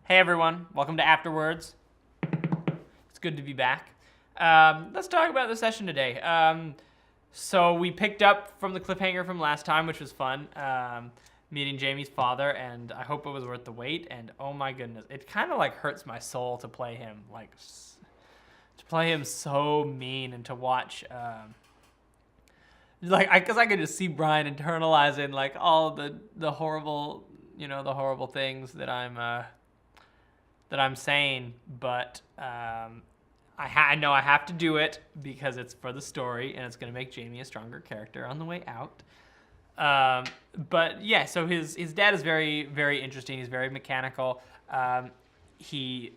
Hey everyone, welcome to Afterwards. It's good to be back. Let's talk about the session today. So we picked up from the cliffhanger from last time, which was fun, meeting Jamie's father, and I hope it was worth the wait. And oh my goodness, it kind of like hurts my soul to play him, to play him so mean and to watch, because I could just see Brian internalizing like all the horrible, the horrible things that I'm saying, but I know I have to do it because it's for the story and it's going to make Jamie a stronger character on the way out. But yeah, so his dad is very, very interesting. He's very mechanical. He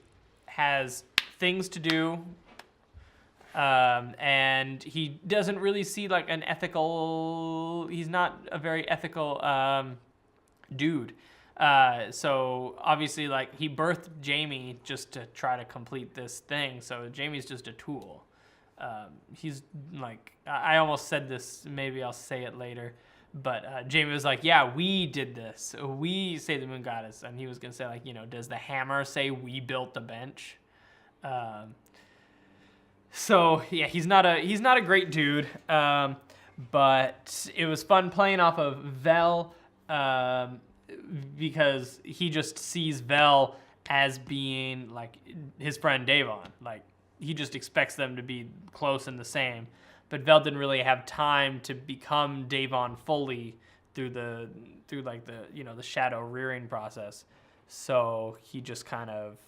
has things to do, and he doesn't really see like an ethical. He's not a very ethical dude. So obviously, like, he birthed Jamie just to try to complete this thing. So Jamie's just a tool. He's like, I almost said this, maybe I'll say it later, but Jamie was like, yeah, we did this. We saved the moon goddess. And he was going to say, like, does the hammer say we built the bench? So yeah, he's not a great dude. But it was fun playing off of Vel, because he just sees Vel as being like his friend Davon. Like, he just expects them to be close and the same. But Vel didn't really have time to become Davon fully through the shadow rearing process. So he just kind of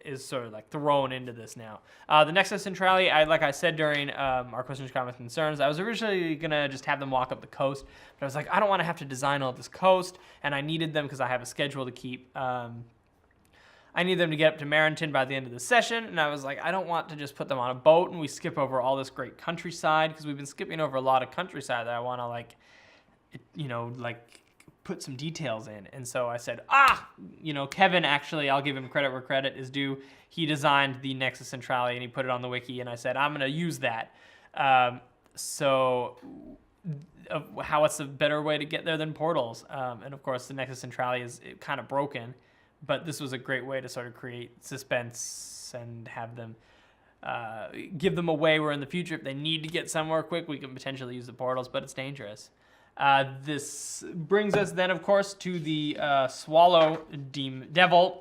is sort of like thrown into this now. The Nexus Centrale, like I said during our questions, comments, concerns, I was originally gonna just have them walk up the coast, but I was like, I don't want to have to design all this coast, and I needed them because I have a schedule to keep. I need them to get up to Marenton by the end of the session, and I was like, I don't want to just put them on a boat and we skip over all this great countryside, because we've been skipping over a lot of countryside that I want to put some details in. And so I said, Kevin, actually, I'll give him credit where credit is due. He designed the Nexus Centrale and he put it on the wiki, and I said, I'm going to use that. How it's a better way to get there than portals. And of course, the Nexus Centrale is kind of broken, but this was a great way to sort of create suspense and have them give them a way where in the future, if they need to get somewhere quick, we can potentially use the portals, but it's dangerous. This brings us then, of course, to the Swallow Devil.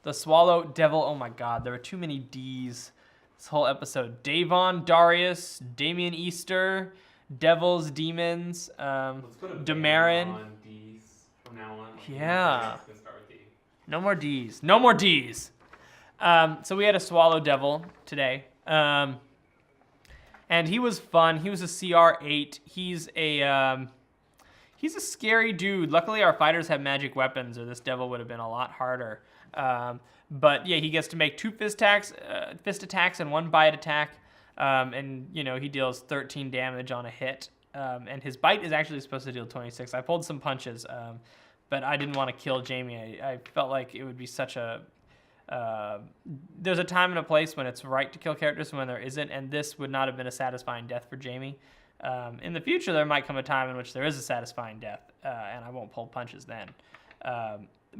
The Swallow Devil. Oh my God, there are too many D's. This whole episode. Davon, Darius, Damian Easter, Devils, Demons, Damarin. On D's from now on. Yeah. No more D's. No more D's. So we had a Swallow Devil today. And he was fun. He was a CR8. He's a scary dude. Luckily, our fighters have magic weapons, or this devil would have been a lot harder. But yeah, he gets to make 2 fist attacks and 1 bite attack. And he deals 13 damage on a hit. And his bite is actually supposed to deal 26. I pulled some punches, but I didn't want to kill Jamie. I felt like it would be such a... there's a time and a place when it's right to kill characters and when there isn't, and this would not have been a satisfying death for Jamie. In the future, there might come a time in which there is a satisfying death, and I won't pull punches then.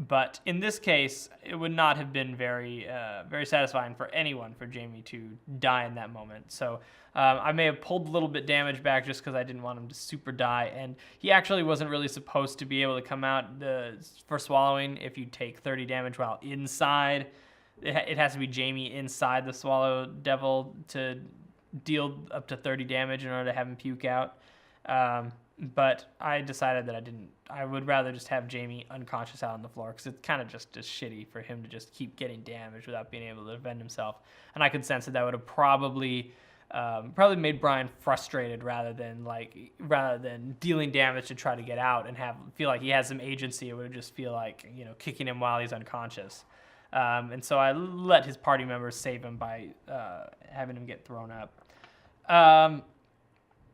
But in this case, it would not have been very, very satisfying for anyone for Jamie to die in that moment. So I may have pulled a little bit damage back just because I didn't want him to super die. And he actually wasn't really supposed to be able to come out for swallowing if you take 30 damage while inside. It has to be Jamie inside the Swallow Devil to deal up to 30 damage in order to have him puke out. But I decided that I would rather just have Jamie unconscious out on the floor, because it's kind of just as shitty for him to just keep getting damage without being able to defend himself. And I could sense that would have probably made Brian frustrated rather than dealing damage to try to get out and feel like he has some agency. It would just feel like, kicking him while he's unconscious. And so I let his party members save him by having him get thrown up.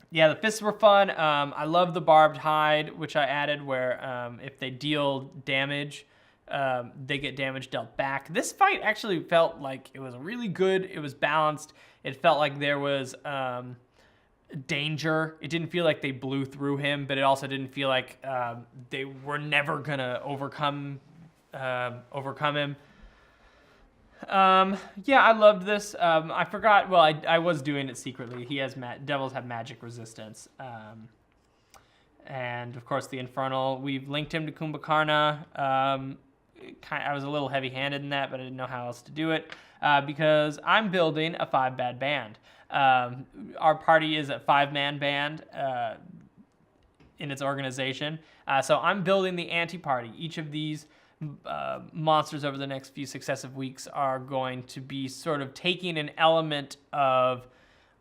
Yeah, the fists were fun. I love the barbed hide, which I added, where if they deal damage, they get damage dealt back. This fight actually felt like it was really good. It was balanced. It felt like there was danger. It didn't feel like they blew through him, but it also didn't feel like they were never going to overcome overcome him. Yeah, I loved this. I forgot. Well, I was doing it secretly. He has devils have magic resistance. And of course the Infernal. We've linked him to Kumbhakarna. I was a little heavy-handed in that, but I didn't know how else to do it because I'm building a 5-bad band. Our party is a 5-man band in its organization, so I'm building the anti-party. Each of these monsters over the next few successive weeks are going to be sort of taking an element of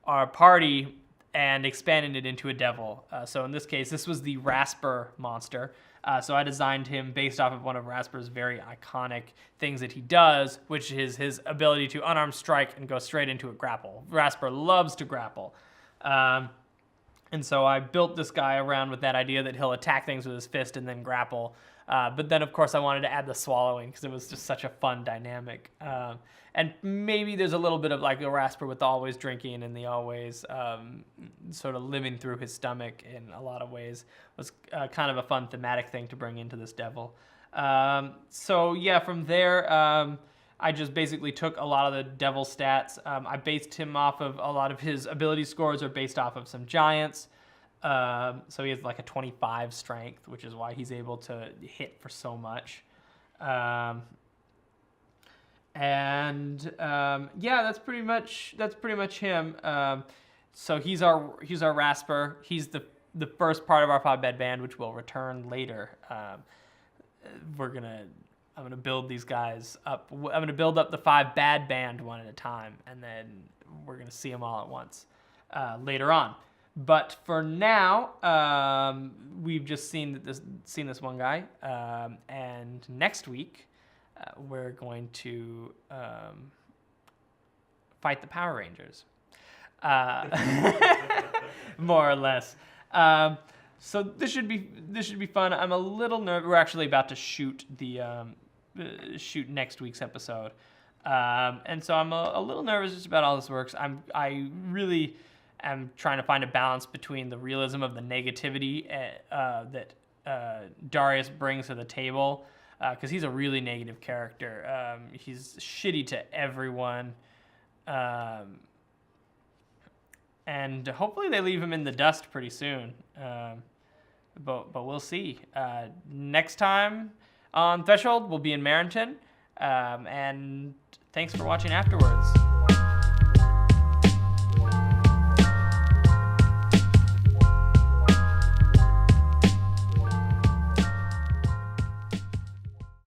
our party and expanding it into a devil. So in this case, this was the Rasper monster. So I designed him based off of one of Rasper's very iconic things that he does, which is his ability to unarmed strike and go straight into a grapple. Rasper loves to grapple. And so I built this guy around with that idea that he'll attack things with his fist and then grapple. But then, of course, I wanted to add the swallowing because it was just such a fun dynamic. And maybe there's a little bit of like a Rasper with the always drinking and the always sort of living through his stomach in a lot of ways. It was kind of a fun thematic thing to bring into this devil. So yeah, from there, I just basically took a lot of the devil stats. I based him off of a lot of his ability scores are based off of some giants. So he has like a 25 strength, which is why he's able to hit for so much. Yeah, that's pretty much him. So he's our Rasper. He's the first part of our 5-bad band, which will return later. I'm gonna build these guys up. I'm gonna build up the 5-bad band one at a time, and then we're gonna see them all at once later on. But for now, we've just seen this one guy, and next week we're going to fight the Power Rangers, more or less. So this should be fun. I'm a little nervous. We're actually about to shoot shoot next week's episode, and so I'm a little nervous just about how this works. I really am trying to find a balance between the realism of the negativity that Darius brings to the table, because he's a really negative character. He's shitty to everyone, and hopefully they leave him in the dust pretty soon. But we'll see. Next time on Threshold, we'll be in Marenton, and thanks for watching afterwards.